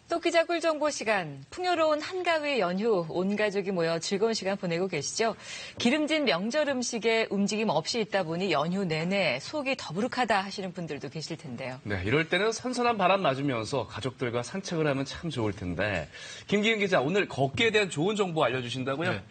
토끼자 꿀정보 시간, 풍요로운 한가위 연휴 온 가족이 모여 즐거운 시간 보내고 계시죠? 기름진 명절 음식에 움직임 없이 있다 보니 연휴 내내 속이 더부룩하다 하시는 분들도 계실 텐데요. 네, 이럴 때는 선선한 바람 맞으면서 가족들과 산책을 하면 참 좋을 텐데. 김기은 기자, 오늘 걷기에 대한 좋은 정보 알려주신다고요? 네.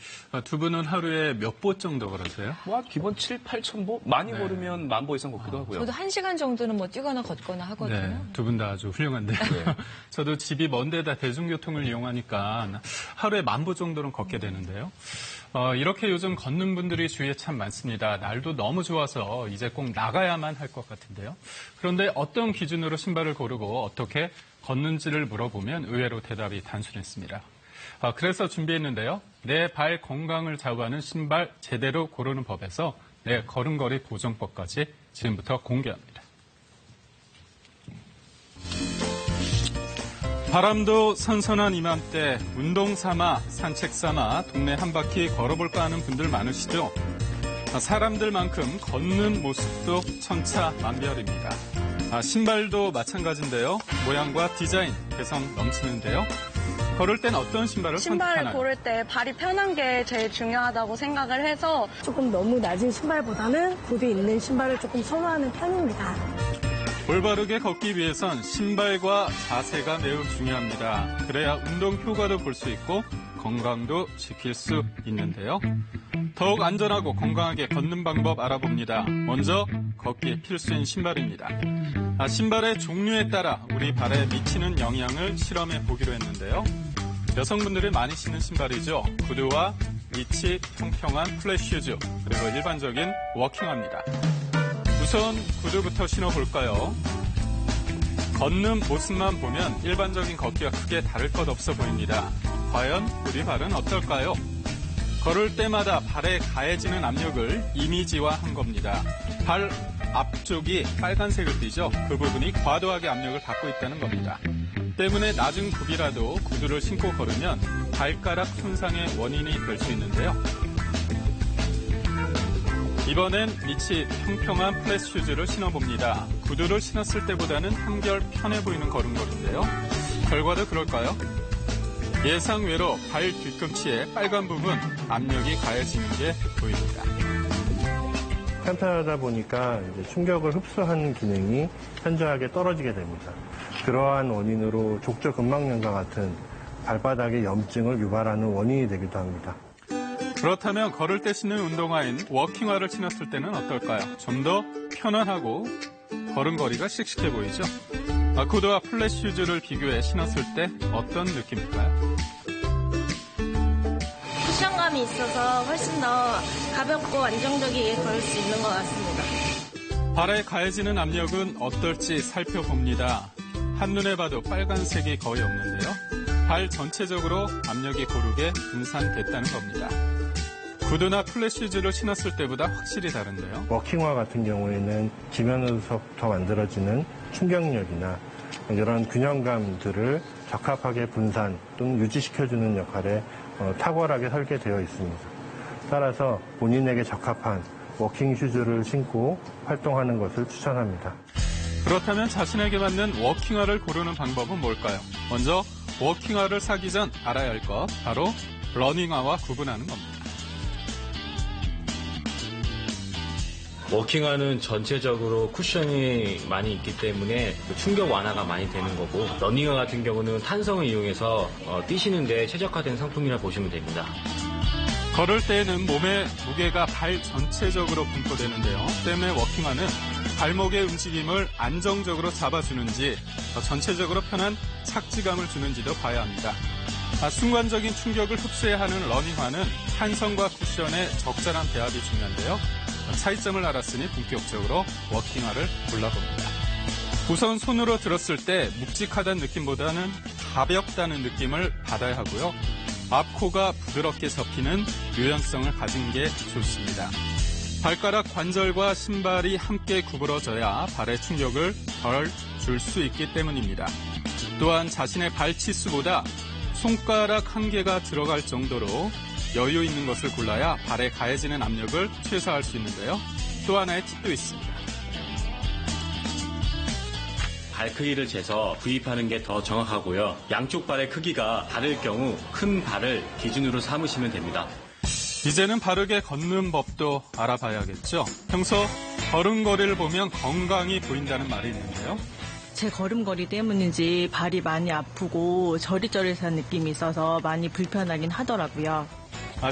두 분은 하루에 몇 보 정도 걸으세요? 기본 7, 8천 보? 많이 네. 걸으면 10,000보 이상 걷기도 하고요. 저도 1시간 정도는 뛰거나 걷거나 하거든요. 네, 두 분 다 아주 훌륭한데요. 네. 저도 집이 먼데다 대중교통을 이용하니까 하루에 10,000보 정도는 걷게 되는데요. 이렇게 요즘 걷는 분들이 주위에 참 많습니다. 날도 너무 좋아서 이제 꼭 나가야만 할 것 같은데요. 그런데 어떤 기준으로 신발을 고르고 어떻게 걷는지를 물어보면 의외로 대답이 단순했습니다. 그래서 준비했는데요. 내 발 건강을 좌우하는 신발 제대로 고르는 법에서 내 걸음걸이 보정법까지 지금부터 공개합니다. 바람도 선선한 이맘때 운동 삼아 산책 삼아 동네 한 바퀴 걸어볼까 하는 분들 많으시죠? 사람들만큼 걷는 모습도 천차만별입니다. 신발도 마찬가지인데요. 모양과 디자인 개성 넘치는데요. 걸을 땐 어떤 신발을 선택하나요? 신발을 고를 때 발이 편한 게 제일 중요하다고 생각을 해서 조금 너무 낮은 신발보다는 구두 있는 신발을 조금 선호하는 편입니다. 올바르게 걷기 위해선 신발과 자세가 매우 중요합니다. 그래야 운동 효과도 볼 수 있고 건강도 지킬 수 있는데요. 더욱 안전하고 건강하게 걷는 방법 알아봅니다. 먼저 걷기에 필수인 신발입니다. 신발의 종류에 따라 우리 발에 미치는 영향을 실험해 보기로 했는데요. 여성분들이 많이 신는 신발이죠. 구두와 밑이 평평한 플랫슈즈, 그리고 일반적인 워킹화입니다. 우선 구두부터 신어볼까요? 걷는 모습만 보면 일반적인 걷기와 크게 다를 것 없어 보입니다. 과연 우리 발은 어떨까요? 걸을 때마다 발에 가해지는 압력을 이미지화한 겁니다. 발 앞쪽이 빨간색을 띠죠. 그 부분이 과도하게 압력을 받고 있다는 겁니다. 때문에 낮은 굽이라도 구두를 신고 걸으면 발가락 손상의 원인이 될 수 있는데요. 이번엔 밑이 평평한 플랫 슈즈를 신어봅니다. 구두를 신었을 때보다는 한결 편해 보이는 걸음걸이인데요. 결과도 그럴까요? 예상외로 발 뒤꿈치의 빨간 부분 압력이 가해지는 게 보입니다. 편편하다 보니까 이제 충격을 흡수하는 기능이 현저하게 떨어지게 됩니다. 그러한 원인으로 족저근막염과 같은 발바닥의 염증을 유발하는 원인이 되기도 합니다. 그렇다면 걸을 때 신는 운동화인 워킹화를 신었을 때는 어떨까요? 좀 더 편안하고 걸음걸이가 씩씩해 보이죠? 구두와 플랫 슈즈를 비교해 신었을 때 어떤 느낌일까요? 쿠션감이 있어서 훨씬 더 가볍고 안정적이게 걸을 수 있는 것 같습니다. 발에 가해지는 압력은 어떨지 살펴봅니다. 한눈에 봐도 빨간색이 거의 없는데요. 발 전체적으로 압력이 고르게 분산됐다는 겁니다. 구두나 플랫 슈즈를 신었을 때보다 확실히 다른데요. 워킹화 같은 경우에는 지면으로부터 만들어지는 충격력이나 이런 균형감들을 적합하게 분산 또는 유지시켜주는 역할에 탁월하게 설계되어 있습니다. 따라서 본인에게 적합한 워킹 슈즈를 신고 활동하는 것을 추천합니다. 그렇다면 자신에게 맞는 워킹화를 고르는 방법은 뭘까요? 먼저 워킹화를 사기 전 알아야 할 것, 바로 러닝화와 구분하는 겁니다. 워킹화는 전체적으로 쿠션이 많이 있기 때문에 충격 완화가 많이 되는 거고, 러닝화 같은 경우는 탄성을 이용해서 뛰시는데 최적화된 상품이라 보시면 됩니다. 걸을 때에는 몸의 무게가 발 전체적으로 분포되는데요. 때문에 워킹화는 발목의 움직임을 안정적으로 잡아주는지 전체적으로 편한 착지감을 주는지도 봐야 합니다. 순간적인 충격을 흡수해야 하는 러닝화는 탄성과 쿠션의 적절한 배합이 중요한데요. 차이점을 알았으니 본격적으로 워킹화를 골라봅니다. 우선 손으로 들었을 때 묵직하다는 느낌보다는 가볍다는 느낌을 받아야 하고요. 앞코가 부드럽게 접히는 유연성을 가진 게 좋습니다. 발가락 관절과 신발이 함께 구부러져야 발의 충격을 덜 줄 수 있기 때문입니다. 또한 자신의 발 치수보다 손가락 한 개가 들어갈 정도로 여유 있는 것을 골라야 발에 가해지는 압력을 최소화할 수 있는데요. 또 하나의 팁도 있습니다. 발 크기를 재서 구입하는 게 더 정확하고요. 양쪽 발의 크기가 다를 경우 큰 발을 기준으로 삼으시면 됩니다. 이제는 바르게 걷는 법도 알아봐야겠죠. 평소 걸음걸이를 보면 건강이 보인다는 말이 있는데요. 제 걸음걸이 때문인지 발이 많이 아프고 저릿저릿한 느낌이 있어서 많이 불편하긴 하더라고요.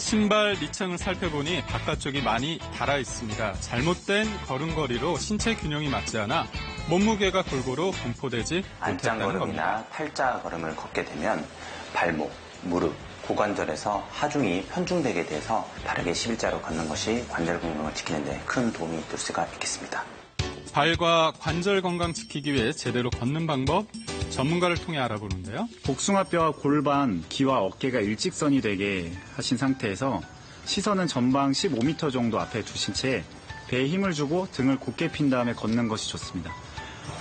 신발 밑창을 살펴보니 바깥쪽이 많이 닳아 있습니다. 잘못된 걸음걸이로 신체 균형이 맞지 않아 몸무게가 골고루 분포되지 못했다는 겁니다. 안짱걸음이나 팔자 걸음을 걷게 되면 발목, 무릎, 고관절에서 하중이 편중되게 돼서 바르게 11자로 걷는 것이 관절 건강을 지키는 데 큰 도움이 될 수가 있겠습니다. 발과 관절 건강 지키기 위해 제대로 걷는 방법 전문가를 통해 알아보는데요. 복숭아뼈와 골반, 귀와 어깨가 일직선이 되게 하신 상태에서 시선은 전방 15m 정도 앞에 두신 채 배에 힘을 주고 등을 곧게 핀 다음에 걷는 것이 좋습니다.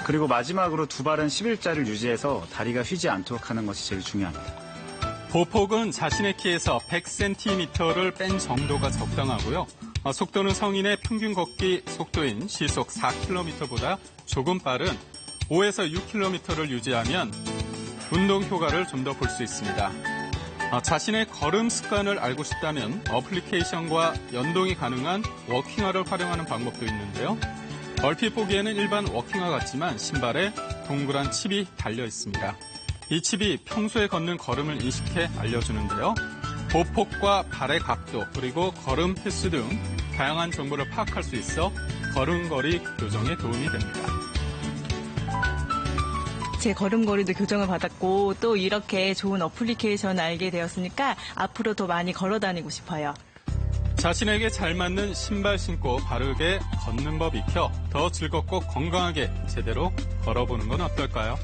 그리고 마지막으로 두 발은 11자를 유지해서 다리가 휘지 않도록 하는 것이 제일 중요합니다. 보폭은 자신의 키에서 100cm를 뺀 정도가 적당하고요. 속도는 성인의 평균 걷기 속도인 시속 4km보다 조금 빠른 5에서 6km를 유지하면 운동 효과를 좀 더 볼 수 있습니다. 자신의 걸음 습관을 알고 싶다면 어플리케이션과 연동이 가능한 워킹화를 활용하는 방법도 있는데요. 얼핏 보기에는 일반 워킹화 같지만 신발에 동그란 칩이 달려 있습니다. 이 칩이 평소에 걷는 걸음을 인식해 알려주는데요. 보폭과 발의 각도 그리고 걸음 횟수 등 다양한 정보를 파악할 수 있어 걸음걸이 교정에 도움이 됩니다. 제 걸음걸이도 교정을 받았고 또 이렇게 좋은 어플리케이션을 알게 되었으니까 앞으로 더 많이 걸어 다니고 싶어요. 자신에게 잘 맞는 신발 신고 바르게 걷는 법 익혀 더 즐겁고 건강하게 제대로 걸어보는 건 어떨까요?